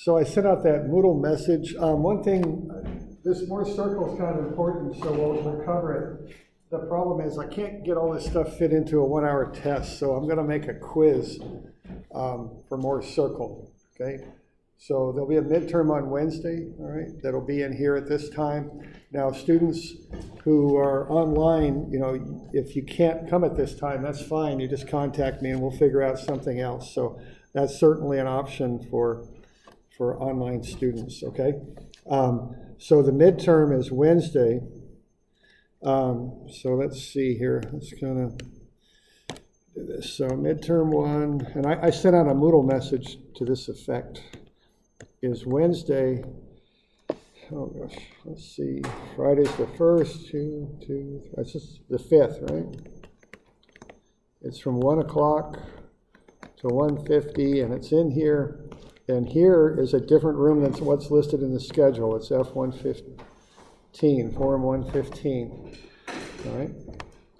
So I sent out that Moodle message. One thing, this Mohrs circle is kind of important, so we'll cover it. The problem is I can't get all this stuff fit into a 1-hour test, so I'm going to make a quiz for Mohrs circle, okay? So there'll be a midterm on Wednesday, all right? That'll be in here at this time. Now, students who are online, you know, if you can't come at this time, that's fine. You just contact me and we'll figure out something else. So that's certainly an option for online students, okay? So the midterm is Wednesday. So let's see here. Let's kind of do this. So midterm 1, and I sent out a Moodle message to this effect, is Wednesday. Oh gosh, let's see. Friday's the 1st, that's just the 5th, right? It's from 1 o'clock to 1:50, and it's in here. And here is a different room than what's listed in the schedule. It's F115, Forum 115. All right.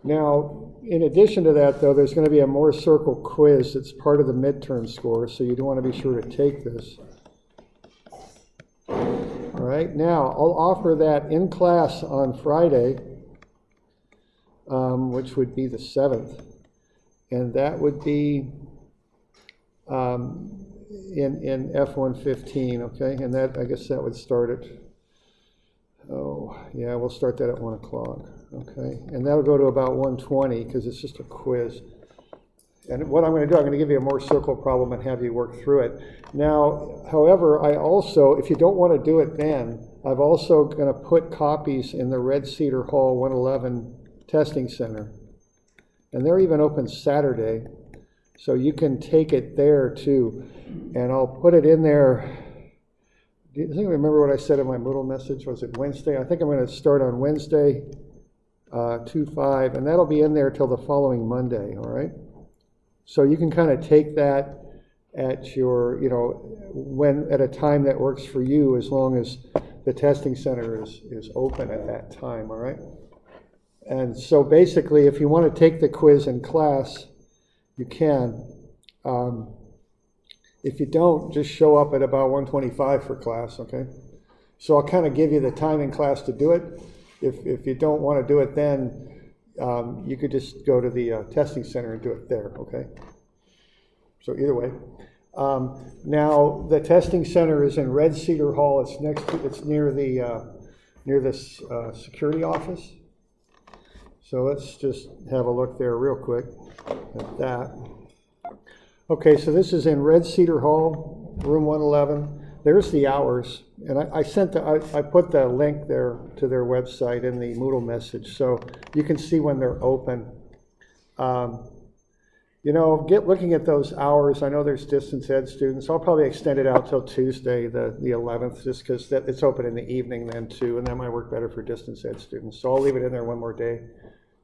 Now, in addition to that, though, there's going to be a Mohrs circle quiz that's part of the midterm score, so you do want to be sure to take this. All right. Now, I'll offer that in class on Friday, which would be the 7th, and that would be in F115, okay? And that, I guess that would start at, oh, yeah, we'll start that at 1 o'clock, okay? And that'll go to about 1:20 because it's just a quiz. And what I'm going to do, I'm going to give you a Mohrs circle problem and have you work through it. Now, however, I also, if you don't want to do it then, I've also going to put copies in the Red Cedar Hall 111 Testing Center. And they're even open Saturday. So you can take it there too. And I'll put it in there. Do you think I remember what I said in my Moodle message? Was it Wednesday? I think I'm going to start on Wednesday, 2/5, and that'll be in there till the following Monday, all right? So you can kind of take that at your, you know, at a time that works for you, as long as the testing center is open at that time, all right? And so basically, if you want to take the quiz in class, you can. If you don't, just show up at about 1:25 for class, okay? So I'll kind of give you the time in class to do it. If you don't want to do it then, you could just go to the testing center and do it there, okay? So either way. Now, the testing center is in Red Cedar Hall. It's near the security office. So let's just have a look there real quick at that. Okay, so this is in Red Cedar Hall, room 111. There's the hours, and I put the link there to their website in the Moodle message, so you can see when they're open. You know, looking at those hours. I know there's distance ed students. I'll probably extend it out till Tuesday, the 11th, just because it's open in the evening then too, and that might work better for distance ed students. So I'll leave it in there one more day.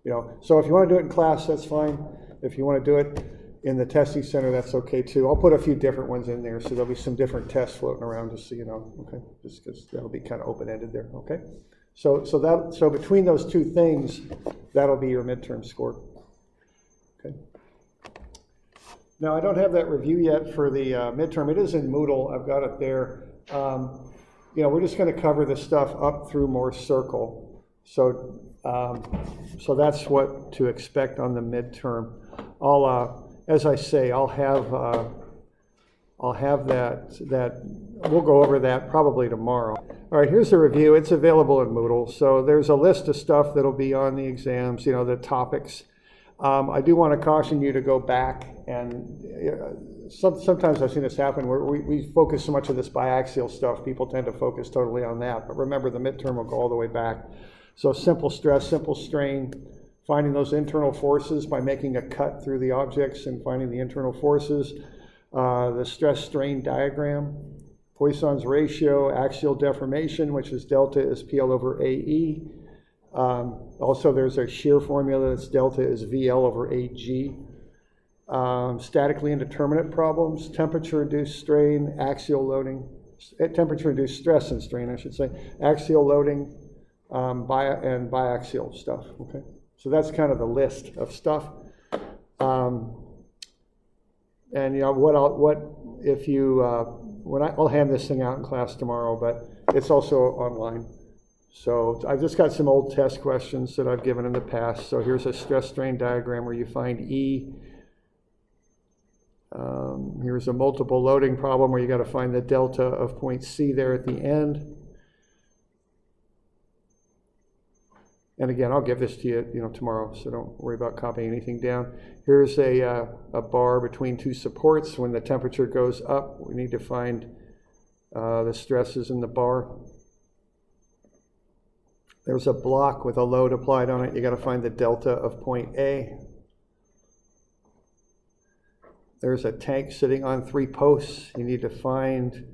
You know, so if you want to do it in class, that's fine. If you want to do it in the testing center, that's okay too. I'll put a few different ones in there, so there'll be some different tests floating around, just so you know, okay? Just because that'll be kind of open-ended there, okay? So between those two things, that'll be your midterm score, okay? Now, I don't have that review yet for the midterm. It is in Moodle. I've got it there. You know, we're just going to cover this stuff up through Mohrs circle. So that's what to expect on the midterm. As I say, I'll have that. We'll go over that probably tomorrow. All right, here's the review. It's available in Moodle. So there's a list of stuff that'll be on the exams. You know, the topics. I do want to caution you to go back, and sometimes I've seen this happen where we focus so much of this biaxial stuff. People tend to focus totally on that. But remember, the midterm will go all the way back. So simple stress, simple strain. Finding those internal forces by making a cut through the objects and finding the internal forces, the stress-strain diagram, Poisson's ratio, axial deformation, which is delta is PL over AE. Also, there's a shear formula that's delta is VL over AG. Statically indeterminate problems, temperature-induced strain, axial loading, temperature-induced stress and strain, I should say, axial loading, and biaxial stuff, okay? So that's kind of the list of stuff. And you know, I'll hand this thing out in class tomorrow, but it's also online. So I've just got some old test questions that I've given in the past. So here's a stress strain diagram where you find E. Here's a multiple loading problem where you got to find the delta of point C there at the end. And again, I'll give this to you, tomorrow, so don't worry about copying anything down. Here's a bar between two supports. When the temperature goes up, we need to find the stresses in the bar. There's a block with a load applied on it. You got to find the delta of point A. There's a tank sitting on 3 posts. You need to find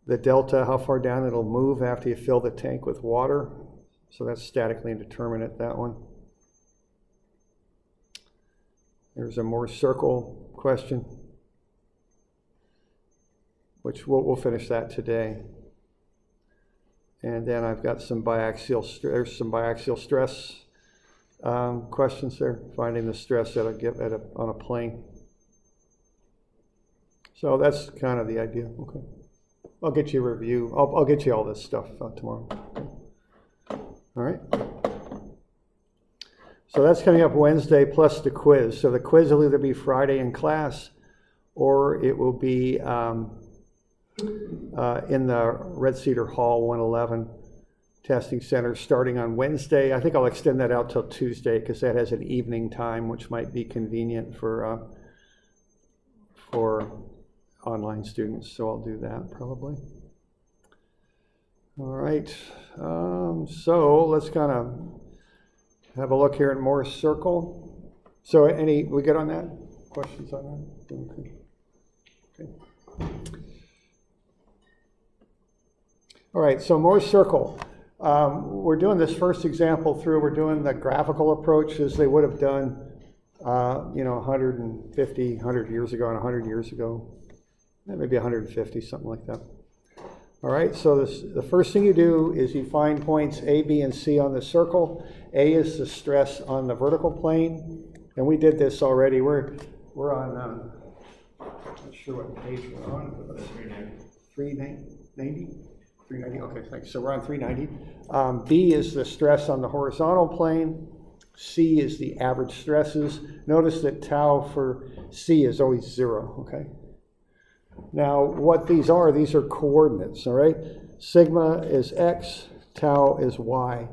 the delta, how far down it'll move after you fill the tank with water. So that's statically indeterminate, that one. There's a Mohrs circle question, which we'll finish that today. And then I've got some biaxial stress questions there, finding the stress that I get on a plane. So that's kind of the idea. Okay, I'll get you a review. I'll get you all this stuff tomorrow. All right. So that's coming up Wednesday plus the quiz. So the quiz will either be Friday in class, or it will be in the Red Cedar Hall 111 testing center starting on Wednesday. I think I'll extend that out till Tuesday because that has an evening time, which might be convenient for online students. So I'll do that probably. All right. So let's kind of have a look here at Mohrs circle. So we good on that? Questions on that? Okay. All right, so Mohrs circle. We're doing this first example through, we're doing the graphical approach as they would have done, 150, 100 years ago and 100 years ago, maybe 150, something like that. All right, so the first thing you do is you find points A, B, and C on the circle. A is the stress on the vertical plane, and we did this already. We're on, I'm not sure what page we're on. 390? 390, okay, thanks. So we're on 390. B is the stress on the horizontal plane. C is the average stresses. Notice that tau for C is always 0, okay? Now, what these are coordinates, all right? Sigma is X, tau is Y.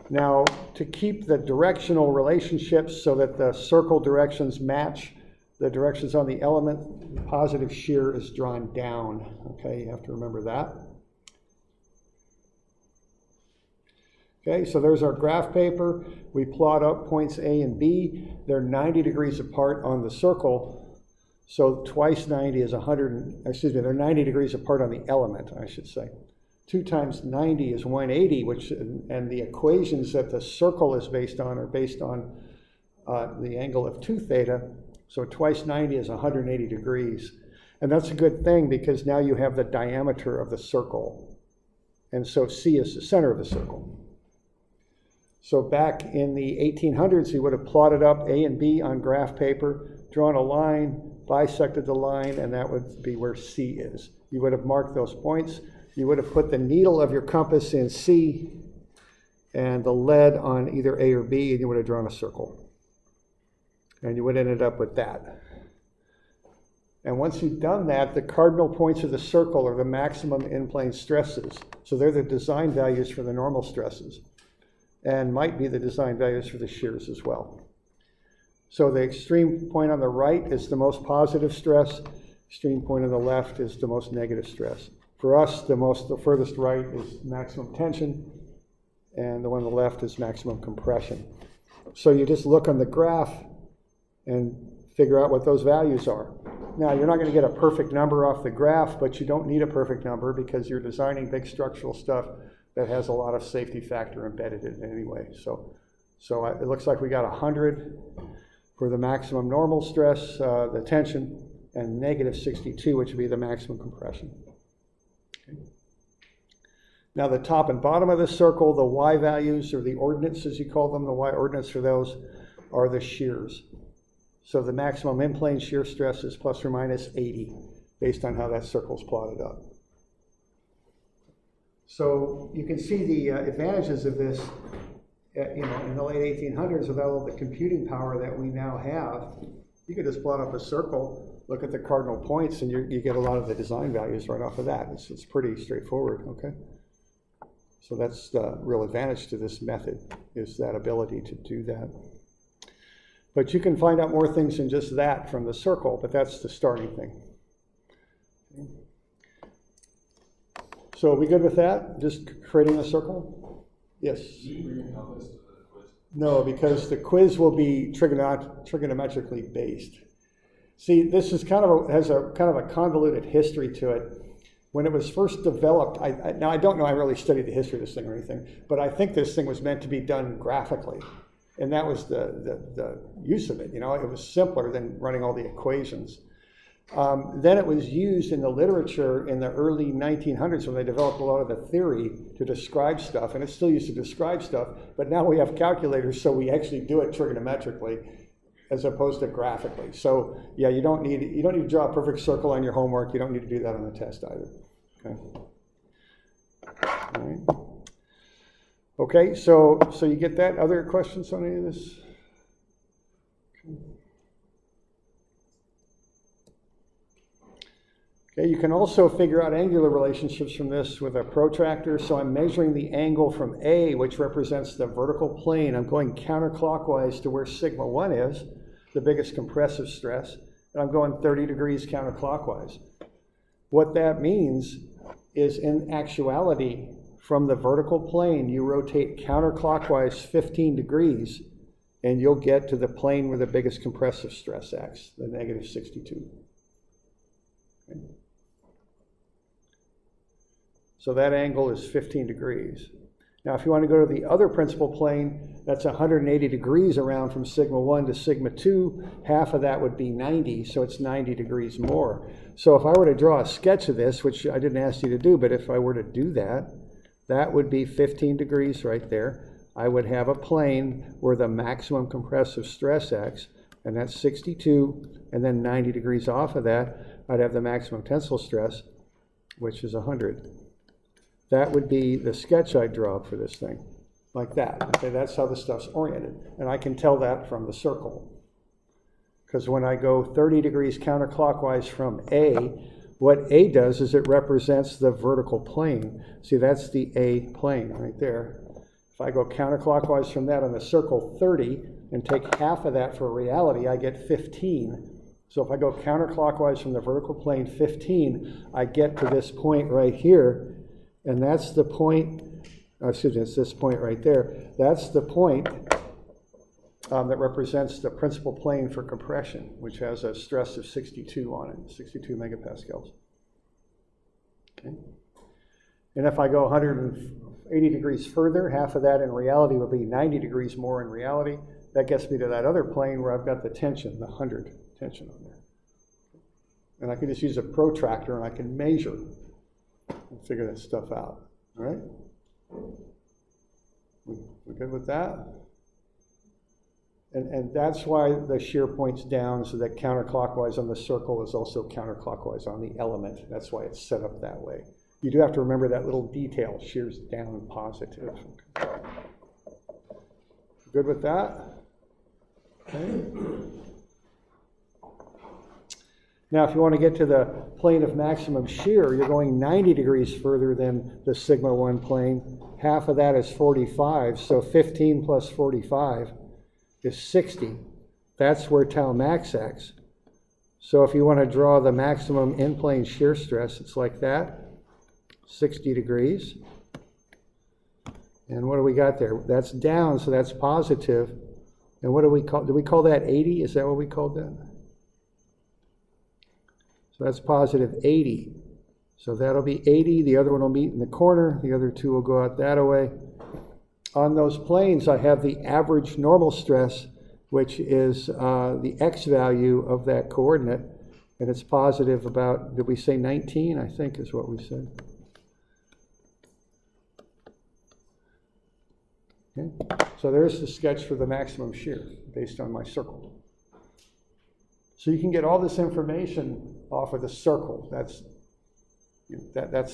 Now, to keep the directional relationships so that the circle directions match the directions on the element, positive shear is drawn down, okay? You have to remember that. Okay, so there's our graph paper. We plot up points A and B. They're 90 degrees apart on the circle. So twice 90 is they're 90 degrees apart on the element, I should say. 2 times 90 is 180, and the equations that the circle is based on are based on the angle of 2 theta. So twice 90 is 180 degrees. And that's a good thing because now you have the diameter of the circle. And so C is the center of the circle. So back in the 1800s, you would have plotted up A and B on graph paper, drawn a line, bisected the line, and that would be where C is. You would have marked those points. You would have put the needle of your compass in C and the lead on either A or B, and you would have drawn a circle. And you would have ended up with that. And once you've done that, the cardinal points of the circle are the maximum in-plane stresses. So they're the design values for the normal stresses, and might be the design values for the shears as well. So the extreme point on the right is the most positive stress. Extreme point on the left is the most negative stress. For us, the furthest right is maximum tension, and the one on the left is maximum compression. So you just look on the graph and figure out what those values are. Now, you're not going to get a perfect number off the graph, but you don't need a perfect number because you're designing big structural stuff that has a lot of safety factor embedded in it anyway. So it looks like we got 100 for the maximum normal stress, the tension, and negative 62, which would be the maximum compression. Okay. Now the top and bottom of the circle, the Y values, or the ordinates as you call them, the Y ordinates for those are the shears. So the maximum in-plane shear stress is plus or minus 80. based on how that circle's plotted up. So you can see the advantages of this, in the late 1800s, with all of the computing power that we now have. You could just plot up a circle, look at the cardinal points, and you get a lot of the design values right off of that. It's pretty straightforward, okay? So that's the real advantage to this method, is that ability to do that. But you can find out more things than just that from the circle, but that's the starting thing. Okay. So are we good with that? Just creating a circle? Yes? No, because the quiz will be trigonometrically based. See, this is has a kind of a convoluted history to it. When it was first developed, now I don't know, I really studied the history of this thing or anything, but I think this thing was meant to be done graphically. And that was the use of it. It was simpler than running all the equations. Then it was used in the literature in the early 1900s when they developed a lot of the theory to describe stuff, and it's still used to describe stuff, but now we have calculators, so we actually do it trigonometrically as opposed to graphically. So yeah, you don't need to draw a perfect circle on your homework. You don't need to do that on the test either. Okay. All right. Okay, so you get that? Other questions on any of this? Okay, you can also figure out angular relationships from this with a protractor. So I'm measuring the angle from A, which represents the vertical plane. I'm going counterclockwise to where sigma 1 is, the biggest compressive stress, and I'm going 30 degrees counterclockwise. What that means is, in actuality, from the vertical plane, you rotate counterclockwise 15 degrees, and you'll get to the plane where the biggest compressive stress acts, the negative 62. Okay. So that angle is 15 degrees. Now, if you want to go to the other principal plane, that's 180 degrees around from sigma 1 to sigma 2. Half of that would be 90, so it's 90 degrees more. So if I were to draw a sketch of this, which I didn't ask you to do, but if I were to do that, that would be 15 degrees right there. I would have a plane where the maximum compressive stress acts, and that's 62, and then 90 degrees off of that, I'd have the maximum tensile stress, which is 100. That would be the sketch I'd draw for this thing, like that. Okay, that's how the stuff's oriented. And I can tell that from the circle. Because when I go 30 degrees counterclockwise from A, what A does is it represents the vertical plane. See, that's the A plane right there. If I go counterclockwise from that on the circle 30 and take half of that for reality, I get 15. So if I go counterclockwise from the vertical plane 15, I get to this point right here. And that's the point, it's this point right there. That's the point that represents the principal plane for compression, which has a stress of 62 on it, 62 megapascals. Okay. And if I go 180 degrees further, half of that in reality will be 90 degrees more in reality. That gets me to that other plane where I've got the tension, the 100 tension on there. And I can just use a protractor and I can measure and figure that stuff out. All right? We're good with that? And that's why the shear points down, so that counterclockwise on the circle is also counterclockwise on the element. That's why it's set up that way. You do have to remember that little detail, shear's down positive. Good with that? Okay. Now, if you want to get to the plane of maximum shear, you're going 90 degrees further than the sigma 1 plane. Half of that is 45, so 15 plus 45 is 60. That's where tau max acts. So if you want to draw the maximum in-plane shear stress, it's like that, 60 degrees. And what do we got there? That's down, so that's positive. And what do we call that 80? Is that what we called that? So that's positive 80. So that'll be 80. The other one will meet in the corner. The other two will go out that way. On those planes, I have the average normal stress, which is the x value of that coordinate. And it's positive about, did we say 19? I think is what we said. Okay. So there's the sketch for the maximum shear based on my circle. So you can get all this information off of the circle. That's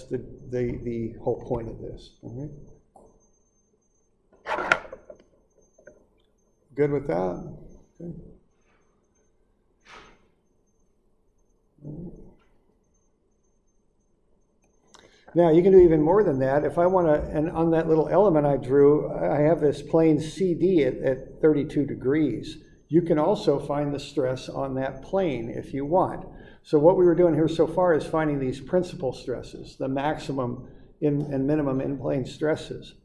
the whole point of this. All right? Good with that? Okay. Now you can do even more than that. If I want to, and on that little element I drew, I have this plane CD at 32 degrees. You can also find the stress on that plane if you want. So what we were doing here so far is finding these principal stresses, the maximum and minimum in-plane stresses.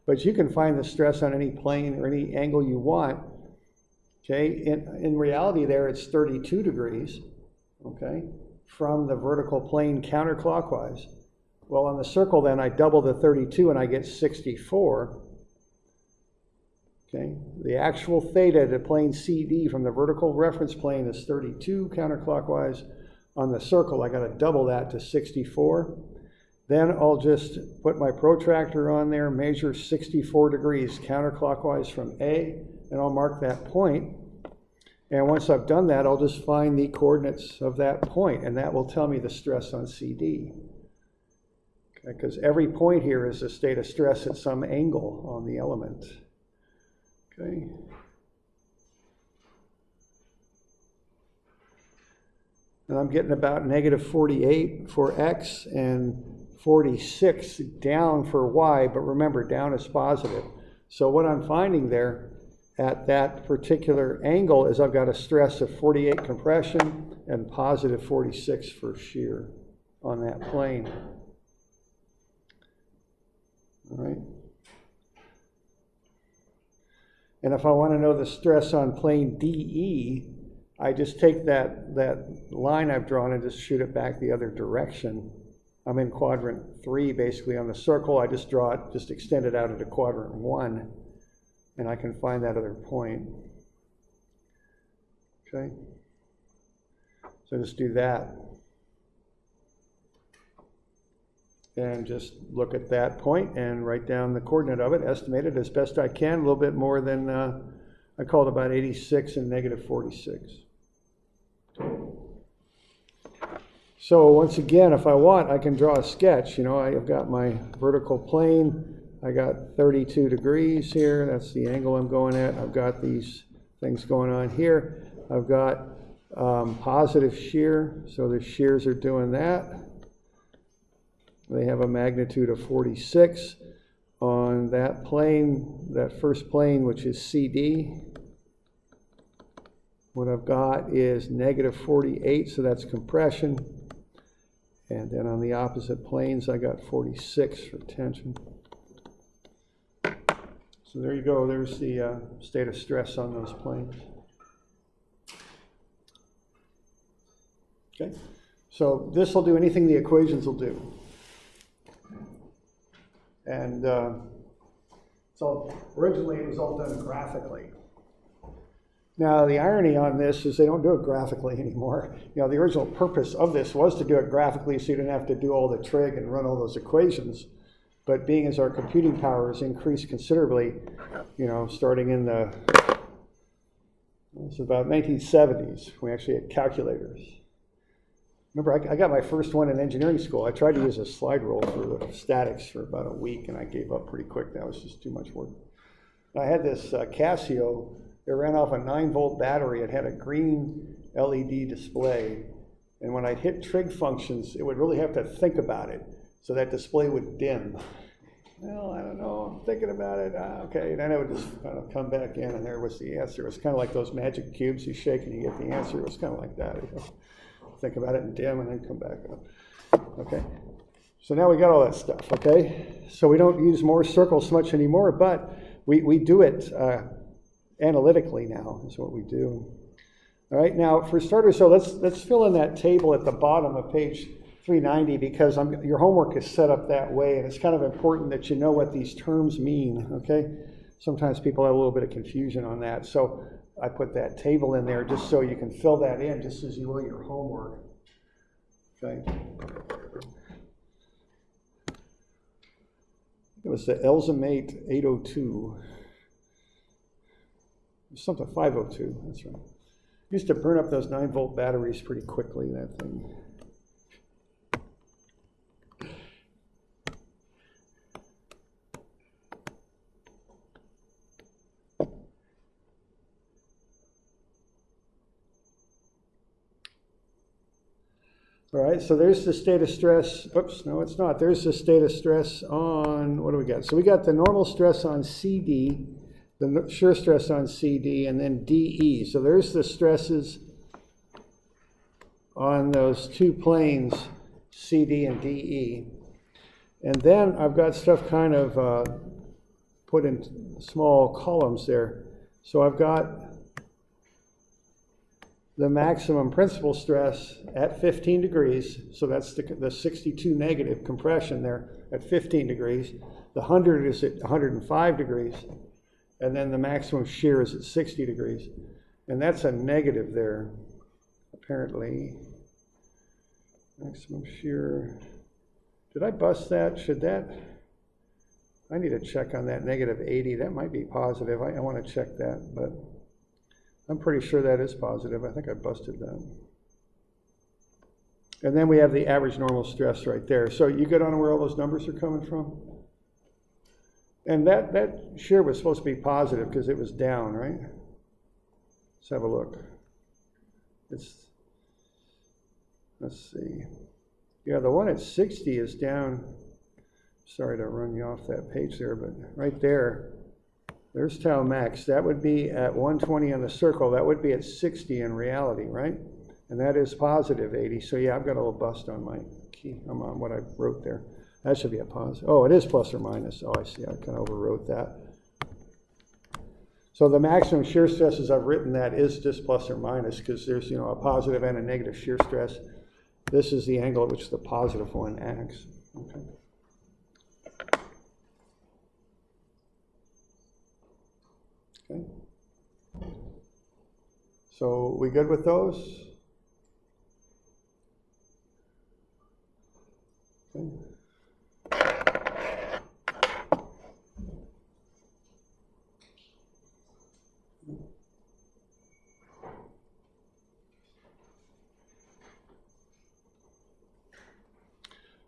But you can find the stress on any plane or any angle you want. Okay, in reality there it's 32 degrees, okay, from the vertical plane counterclockwise. Well, on the circle then I double the 32 and I get 64. Okay, the actual theta to plane CD from the vertical reference plane is 32 counterclockwise. On the circle I got to double that to 64. Then I'll just put my protractor on there, measure 64 degrees counterclockwise from A, and I'll mark that point. And once I've done that, I'll just find the coordinates of that point, and that will tell me the stress on CD. Because every point here is a state of stress at some angle on the element. Okay. And I'm getting about negative 48 for X and 46 down for Y, but remember, down is positive. So what I'm finding there at that particular angle is I've got a stress of 48 compression and positive 46 for shear on that plane. All right. And if I want to know the stress on plane DE, I just take that line I've drawn and just shoot it back the other direction. I'm in quadrant 3 basically on the circle. I just draw it, just extend it out into quadrant 1, and I can find that other point. Okay. So just do that. And just look at that point and write down the coordinate of it, estimate it as best I can, a little bit more than, I called about 86 and negative 46. So once again, if I want, I can draw a sketch. You know, I've got my vertical plane, I got 32 degrees here, that's the angle I'm going at. I've got these things going on here. I've got positive shear, so the shears are doing that. They have a magnitude of 46 on that plane, that first plane, which is CD. What I've got is negative 48, so that's compression. And then on the opposite planes, I got 46 for tension. So there you go. There's the state of stress on those planes. Okay. So this will do anything the equations will do. And so originally it was all done graphically. Now the irony on this is they don't do it graphically anymore. You know, the original purpose of this was to do it graphically so you didn't have to do all the trig and run all those equations. But being as our computing power has increased considerably, you know, starting in it's about 1970s, we actually had calculators. Remember, I got my first one in engineering school. I tried to use a slide rule for the statics for about a week, and I gave up pretty quick. That was just too much work. I had this Casio. It ran off a 9-volt battery. It had a green LED display. And when I'd hit trig functions, it would really have to think about it. So that display would dim. Well, I don't know. I'm thinking about it. Okay. And then it would just kind of come back in, and there was the answer. It was kind of like those magic cubes. You shake and you get the answer. It was kind of like that. You know? Think about it and dim and then come back up. Okay, so now we got all that stuff, okay? So we don't use Mohrs circles so much anymore, but we do it analytically now is what we do. All right, now for starters, so let's fill in that table at the bottom of page 390 because your homework is set up that way, and it's kind of important that you know what these terms mean, okay? Sometimes people have a little bit of confusion on that, so I put that table in there just so you can fill that in just as you will your homework. Okay. It was the Elzamate 802. Something 502, that's right. Used to burn up those 9-volt batteries pretty quickly, that thing. All right, so there's the state of stress. Oops, no, it's not. There's the state of stress on, what do we got? So we got the normal stress on CD, the shear stress on CD, and then DE. So there's the stresses on those two planes, CD and DE. And then I've got stuff kind of put in small columns there. So I've got the maximum principal stress at 15 degrees, so that's the 62 negative compression there at 15 degrees. The 100 is at 105 degrees, and then the maximum shear is at 60 degrees. And that's a negative there, apparently. Maximum shear. Did I bust that? Should that? I need to check on that negative 80. That might be positive. I want to check that, but I'm pretty sure that is positive. I think I busted that. And then we have the average normal stress right there. So you get on where all those numbers are coming from? And that shear was supposed to be positive because it was down, right? Let's have a look. Let's see. Yeah, the one at 60 is down. Sorry to run you off that page there, but right there, there's tau max. That would be at 120 on the circle. That would be at 60 in reality, right? And that is positive 80. So yeah, I've got a little bust on my key. I'm on what I wrote there. That should be a positive. Oh, it is plus or minus. Oh, I see. I kind of overwrote that. So the maximum shear stress, as I've written that, is just plus or minus because there's, a positive and a negative shear stress. This is the angle at which the positive one acts. Okay. Okay. So we good with those? Okay.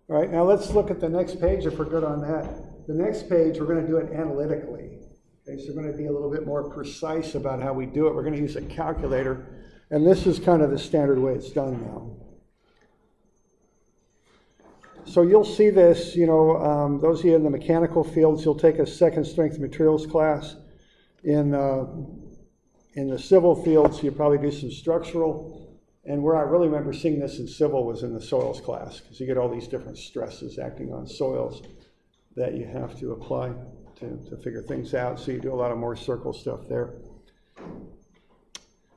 All right, now let's look at the next page if we're good on that. The next page, we're going to do it analytically. Okay, so we're going to be a little bit more precise about how we do it. We're going to use a calculator, and this is kind of the standard way it's done now. So you'll see this, those of you in the mechanical fields, you'll take a second strength materials class. In the civil fields, you probably do some structural. And where I really remember seeing this in civil was in the soils class, because you get all these different stresses acting on soils that you have to apply to figure things out. So you do a lot of more circle stuff there.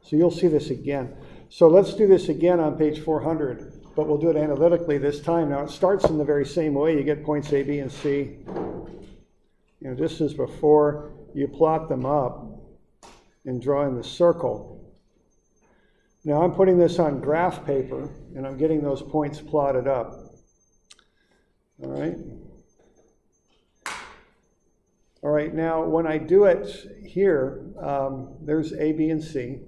So you'll see this again. So let's do this again on page 400, but we'll do it analytically this time. Now it starts in the very same way. You get points A, B, and C. Just as before, you plot them up and draw in the circle. Now I'm putting this on graph paper, and I'm getting those points plotted up. All right. All right, now when I do it here, there's A, B, and C.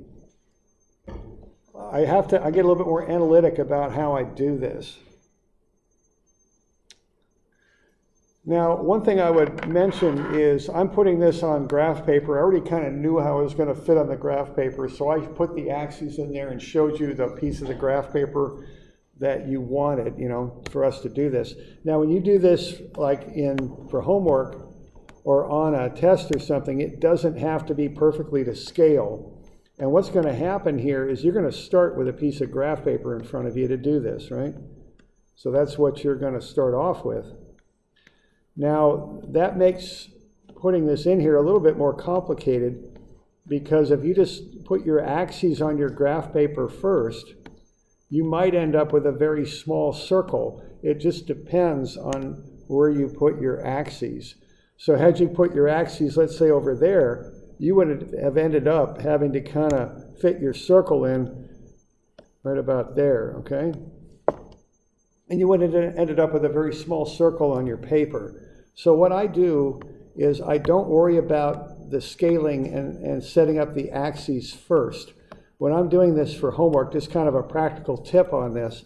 I get a little bit more analytic about how I do this. Now, one thing I would mention is I'm putting this on graph paper. I already kind of knew how it was going to fit on the graph paper, so I put the axes in there and showed you the piece of the graph paper that you wanted, for us to do this. Now, when you do this like for homework or on a test or something, it doesn't have to be perfectly to scale. And what's going to happen here is you're going to start with a piece of graph paper in front of you to do this, right? So that's what you're going to start off with. Now, that makes putting this in here a little bit more complicated, because if you just put your axes on your graph paper first, you might end up with a very small circle. It just depends on where you put your axes. So had you put your axes, let's say over there, you would have ended up having to kind of fit your circle in right about there, okay? And you would have ended up with a very small circle on your paper. So what I do is I don't worry about the scaling and setting up the axes first. when I'm doing this for homework, just kind of a practical tip on this,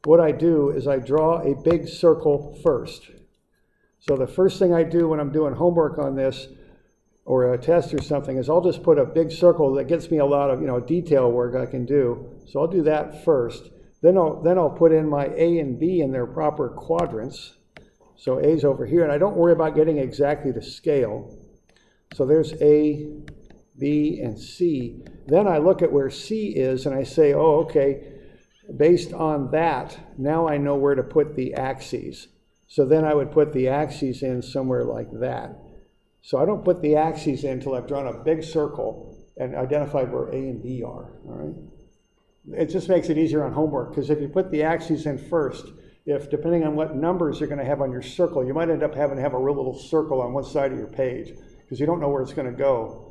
what I do is I draw a big circle first. So the first thing I do when I'm doing homework on this, or a test or something, is I'll just put a big circle that gets me a lot of detail work I can do. So I'll do that first. Then I'll put in my A and B in their proper quadrants. So A's over here, and I don't worry about getting exactly to scale. So there's A, B, and C. Then I look at where C is and I say, oh, okay, based on that, now I know where to put the axes. So then I would put the axes in somewhere like that. So I don't put the axes in until I've drawn a big circle and identified where A and B are, all right? It just makes it easier on homework, because if you put the axes in first, depending on what numbers you're going to have on your circle, you might end up having to have a real little circle on one side of your page, because you don't know where it's going to go.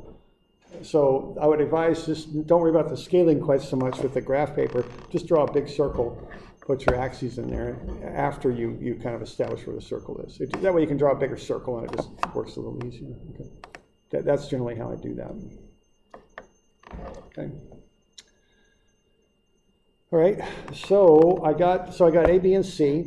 So I would advise, just don't worry about the scaling quite so much with the graph paper. Just draw a big circle, put your axes in there after you kind of establish where the circle is. That way you can draw a bigger circle and it just works a little easier. Okay. That's generally how I do that. Okay. All right, so I got A, B, and C.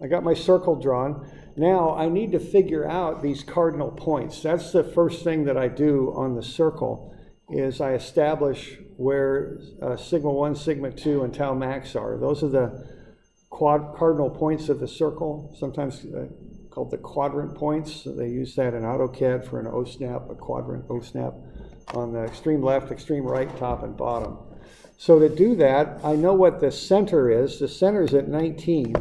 I got my circle drawn. Now I need to figure out these cardinal points. That's the first thing that I do on the circle, is I establish where sigma 1, sigma 2, and tau max are. Those are the cardinal points of the circle, sometimes called the quadrant points. They use that in AutoCAD for an O-snap, a quadrant O-snap, on the extreme left, extreme right, top, and bottom. So to do that, I know what the center is. The center is at 19.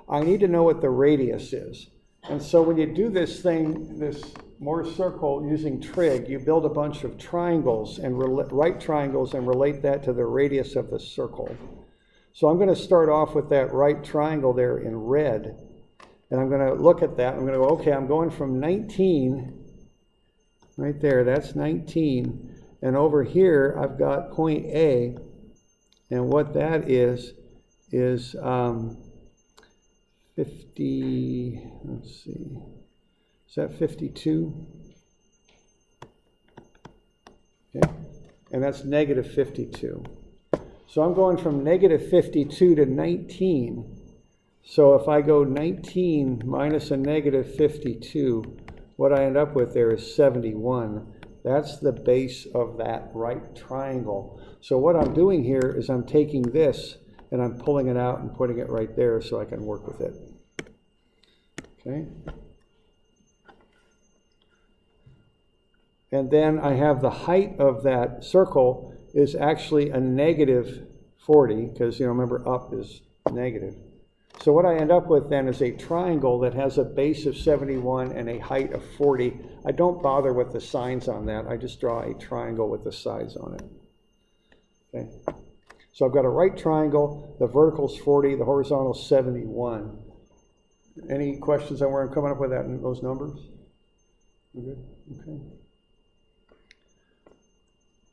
I need to know what the radius is. And so when you do this thing, this Mohrs circle using trig, you build a bunch of triangles and right triangles and relate that to the radius of the circle. So I'm going to start off with that right triangle there in red. And I'm going to look at that. I'm going to go, okay, I'm going from 19, right there, that's 19. And over here, I've got point A, and what that is 50, let's see, is that 52? Okay, and that's negative 52. So I'm going from negative 52 to 19. So if I go 19 minus a negative 52, what I end up with there is 71. That's the base of that right triangle. So what I'm doing here is I'm taking this and I'm pulling it out and putting it right there so I can work with it. Okay. And then I have the height of that circle is actually a negative 40, because, remember, up is negative. So what I end up with then is a triangle that has a base of 71 and a height of 40. I don't bother with the signs on that. I just draw a triangle with the sides on it. Okay. So I've got a right triangle. The vertical's 40. The horizontal's 71. Any questions on where I'm coming up with those numbers? Good? Okay.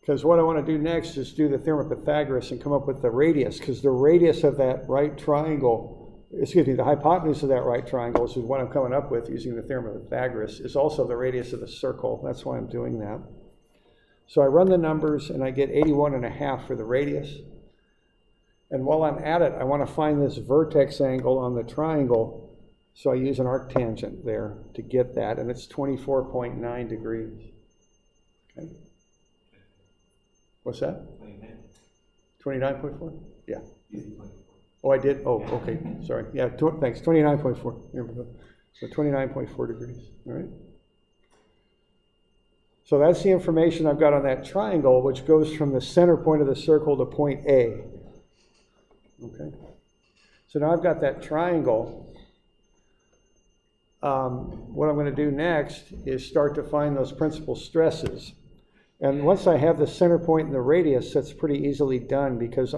Because what I want to do next is do the Theorem of Pythagoras and come up with the radius, because the radius of that right triangle, the hypotenuse of that right triangle, which is what I'm coming up with using the Theorem of Pythagoras, is also the radius of the circle. That's why I'm doing that. So I run the numbers and I get 81.5 for the radius. And while I'm at it, I want to find this vertex angle on the triangle. So I use an arctangent there to get that, and it's 24.9 degrees. Okay. What's that? 29.4? Yeah. Oh, I did? Oh, okay. Sorry. Yeah, thanks. 29.4. There we go. So 29.4 degrees. All right. So that's the information I've got on that triangle, which goes from the center point of the circle to point A. Okay. So now I've got that triangle. What I'm going to do next is start to find those principal stresses. And once I have the center point and the radius, that's pretty easily done, because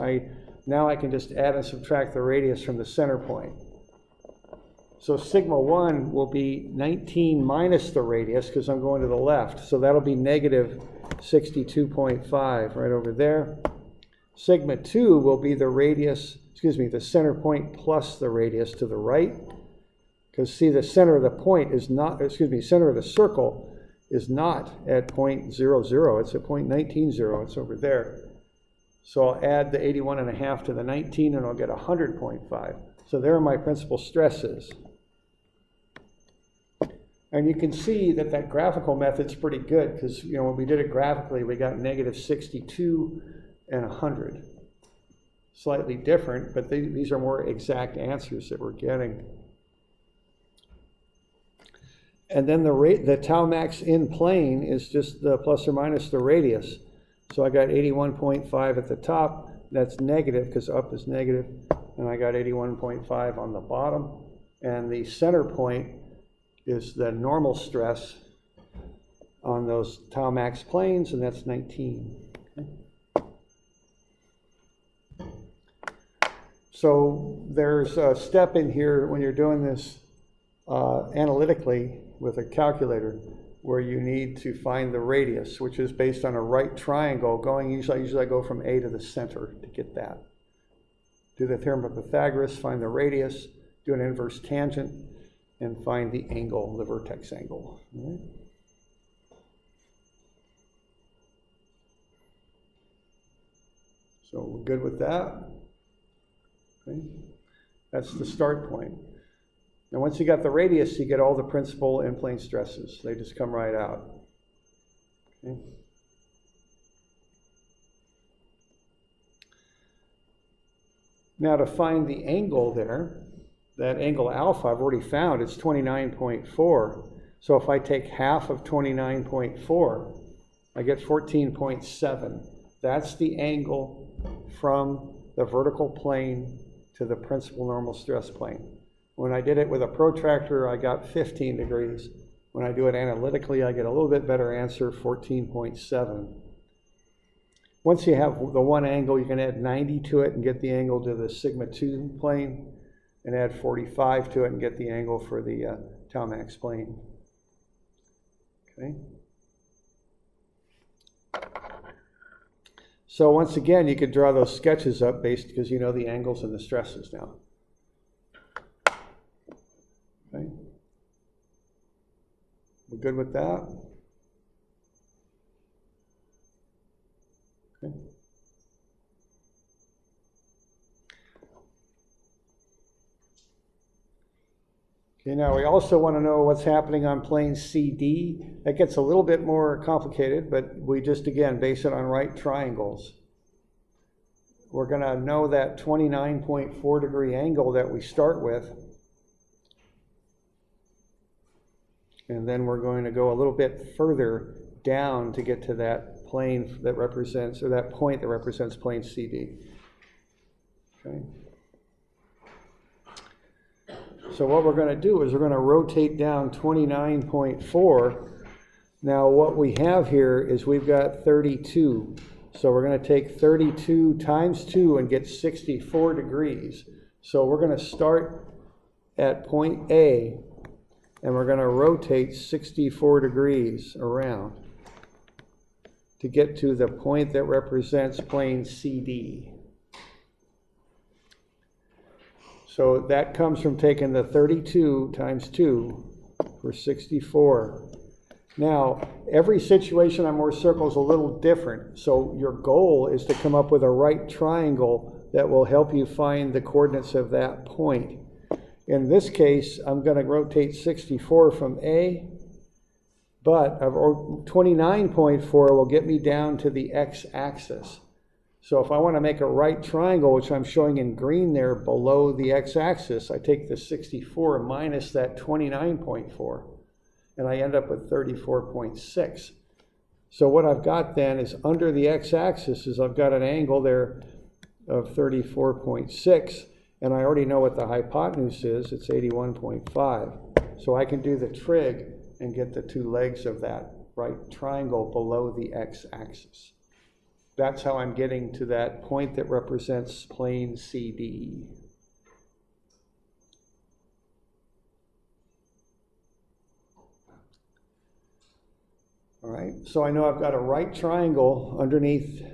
now I can just add and subtract the radius from the center point. So sigma 1 will be 19 minus the radius, because I'm going to the left. So that'll be negative 62.5 right over there. Sigma 2 will be the radius, the center point plus the radius to the right. Because see, the center of the point is not, center of the circle is not at 0.00, it's at 0.190, it's over there. So I'll add the 81.5 to the 19 and I'll get 100.5. So there are my principal stresses. And you can see that that graphical method's pretty good because, you know, when we did it graphically, we got negative 62 and 100. Slightly different, but these are more exact answers that we're getting. And then the tau max in plane is just the plus or minus the radius. So I got 81.5 at the top. That's negative because up is negative. And I got 81.5 on the bottom. And the center point is the normal stress on those tau max planes, and that's 19. Okay. So there's a step in here when you're doing this analytically with a calculator where you need to find the radius, which is based on a right triangle going, usually I go from A to the center to get that. Do the Theorem of Pythagoras, find the radius, do an inverse tangent, and find the angle, the vertex angle. All right. So we're good with that. Okay. That's the start point. And once you got the radius, you get all the principal and plane stresses. They just come right out. Okay. Now to find the angle there, that angle alpha I've already found, it's 29.4. So if I take half of 29.4, I get 14.7. That's the angle from the vertical plane to the principal normal stress plane. When I did it with a protractor, I got 15 degrees. When I do it analytically, I get a little bit better answer, 14.7. Once you have the one angle, you can add 90 to it and get the angle to the sigma 2 plane, and add 45 to it and get the angle for the tau max plane. Okay. So once again, you could draw those sketches up based because you know the angles and the stresses now. Okay. We're good with that? Okay. Okay, now we also want to know what's happening on plane CD. That gets a little bit more complicated, but we just, again, base it on right triangles. We're going to know that 29.4 degree angle that we start with. And then we're going to go a little bit further down to get to that plane that represents, or that point that represents plane CD. Okay. So what we're going to do is we're going to rotate down 29.4. Now what we have here is we've got 32. So we're going to take 32 times 2 and get 64 degrees. So we're going to start at point A, and we're going to rotate 64 degrees around to get to the point that represents plane CD. So that comes from taking the 32 times 2 for 64. Now, every situation on Mohrs circle is a little different. So your goal is to come up with a right triangle that will help you find the coordinates of that point. In this case, I'm going to rotate 64 from A, but 29.4 will get me down to the x-axis. So if I want to make a right triangle, which I'm showing in green there below the x-axis, I take the 64 minus that 29.4, and I end up with 34.6. So what I've got then is under the x-axis is I've got an angle there of 34.6, and I already know what the hypotenuse is. It's 81.5. So I can do the trig and get the two legs of that right triangle below the x-axis. That's how I'm getting to that point that represents plane CD. All right, so I know I've got a right triangle underneath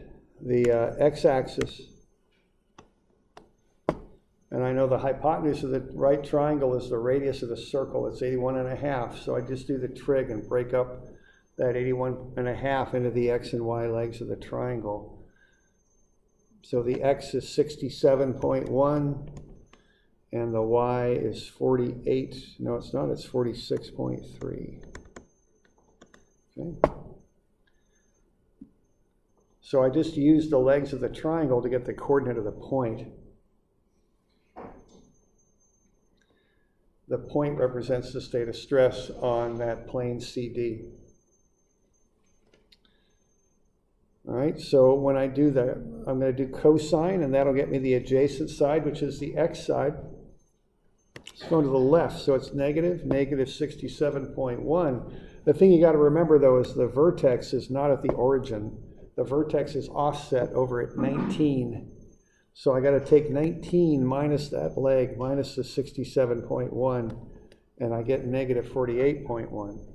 the x-axis. And I know the hypotenuse of the right triangle is the radius of the circle. It's 81.5. So I just do the trig and break up that 81.5 into the x and y legs of the triangle. So the x is 67.1 and the y is 48. No, it's not, it's 46.3. Okay. So I just used the legs of the triangle to get the coordinate of the point. The point represents the state of stress on that plane CD. All right, so when I do that, I'm going to do cosine, and that'll get me the adjacent side, which is the x side. It's going to the left, so it's negative 67.1. The thing you got to remember, though, is the vertex is not at the origin. The vertex is offset over at 19. So I got to take 19 minus that leg, minus the 67.1, and I get negative 48.1.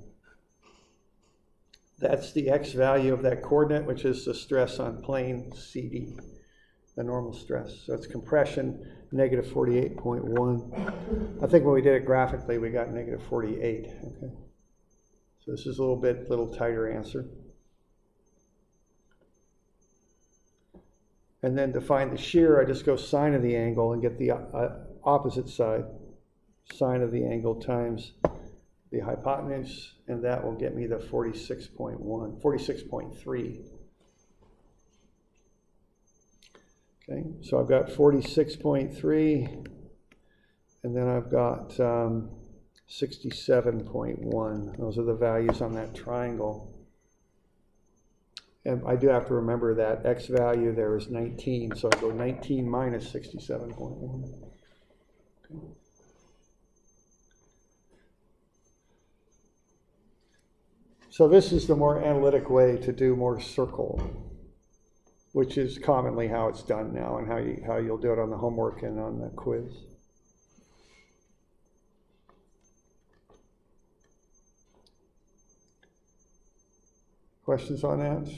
That's the x value of that coordinate, which is the stress on plane CD, the normal stress. So it's compression, negative 48.1. I think when we did it graphically, we got negative 48. Okay. So this is a little tighter answer. And then to find the shear, I just go sine of the angle and get the opposite side. Sine of the angle times the hypotenuse, and that will get me the 46.3. Okay, so I've got 46.3, and then I've got 67.1. Those are the values on that triangle. And I do have to remember that x value there is 19, so I go 19 minus 67.1. Okay. So this is the more analytic way to do Mohrs circle, which is commonly how it's done now and how you'll do it on the homework and on the quiz. Questions on that?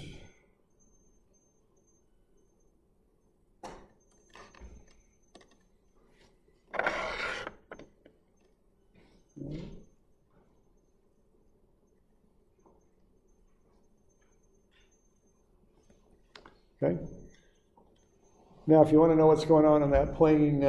Okay. Now, if you want to know what's going on that plane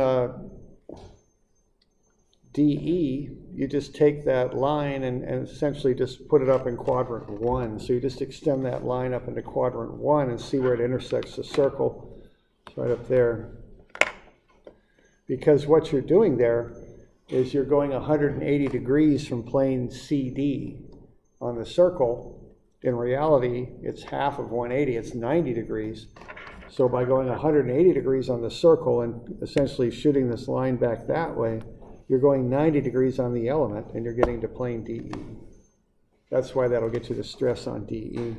DE, you just take that line and essentially just put it up in quadrant 1. So you just extend that line up into quadrant 1 and see where it intersects the circle. It's right up there. Because what you're doing there is you're going 180 degrees from plane CD on the circle. In reality, it's half of 180, it's 90 degrees. So by going 180 degrees on the circle and essentially shooting this line back that way, you're going 90 degrees on the element and you're getting to plane DE. That's why that'll get you the stress on DE.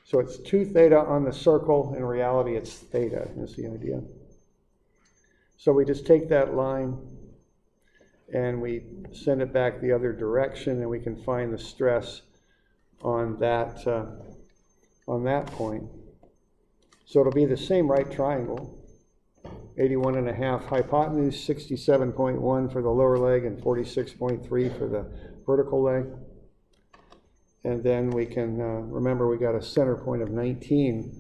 So it's 2 theta on the circle. In reality, it's theta, is the idea. So we just take that line and we send it back the other direction, and we can find the stress on that point. So it'll be the same right triangle, 81.5 hypotenuse, 67.1 for the lower leg, and 46.3 for the vertical leg. And then we can remember we got a center point of 19.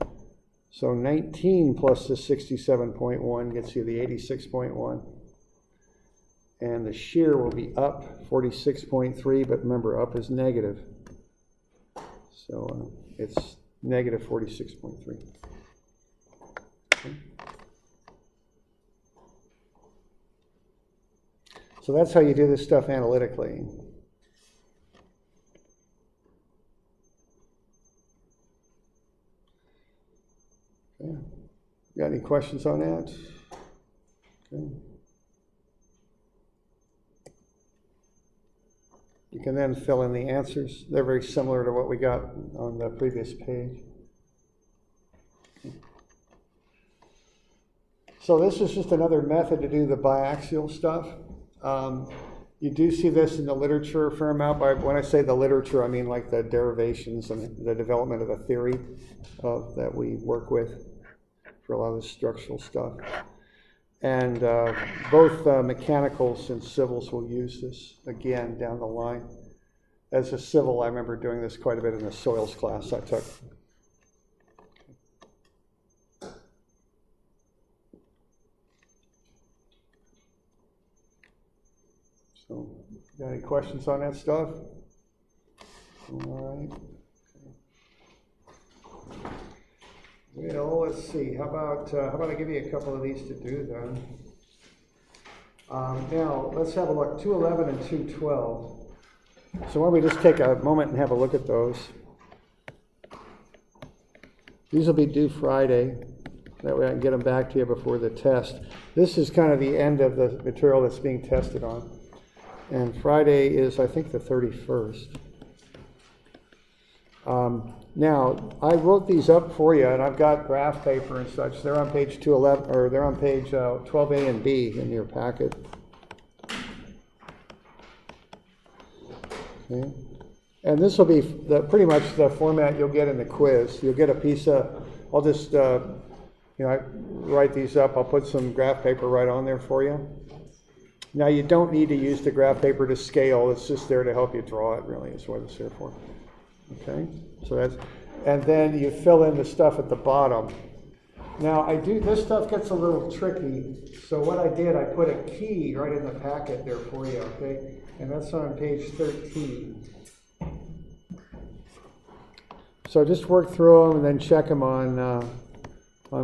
So 19 plus the 67.1 gets you the 86.1. And the shear will be up 46.3, but remember, up is negative. So it's negative 46.3. Okay. So that's how you do this stuff analytically. Okay. Got any questions on that? Okay. You can then fill in the answers. They're very similar to what we got on the previous page. So this is just another method to do the biaxial stuff. You do see this in the literature a fair amount. When I say the literature, I mean like the derivations and the development of the theory that we work with for a lot of the structural stuff. And both mechanicals and civils will use this again down the line. As a civil, I remember doing this quite a bit in the soils class I took. So, got any questions on that stuff? All right. Well, let's see. How about I give you a couple of these to do then? Now, let's have a look. 211 and 212. So why don't we just take a moment and have a look at those? These will be due Friday. That way I can get them back to you before the test. This is kind of the end of the material that's being tested on. And Friday is, I think, the 31st. Now, I wrote these up for you, and I've got graph paper and such. They're on page 211, or they're on page 12A and B in your packet. Okay. And this will be pretty much the format you'll get in the quiz. You'll get a piece of, I'll just, I write these up. I'll put some graph paper right on there for you. Now, you don't need to use the graph paper to scale. It's just there to help you draw it, really, is what it's here for. Okay, so that's, and then you fill in the stuff at the bottom. Now, this stuff gets a little tricky, so what I did, I put a key right in the packet there for you, okay? And that's on page 13. So just work through them and then check them on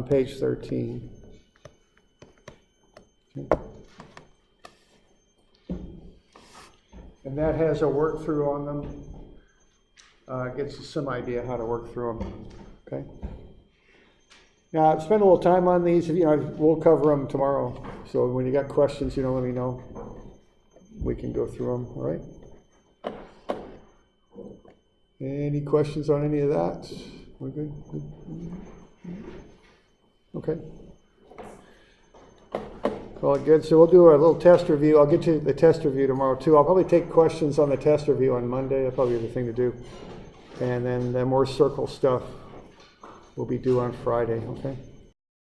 page 13. Okay. And that has a work through on them. Gets you some idea how to work through them. Okay. Now, spend a little time on these. We'll cover them tomorrow. So when you got questions, let me know. We can go through them. All right. Any questions on any of that? We're good. Okay. Well, good. So we'll do a little test review. I'll get you the test review tomorrow too. I'll probably take questions on the test review on Monday. That'll probably be the thing to do. And then the more circle stuff will be due on Friday, okay?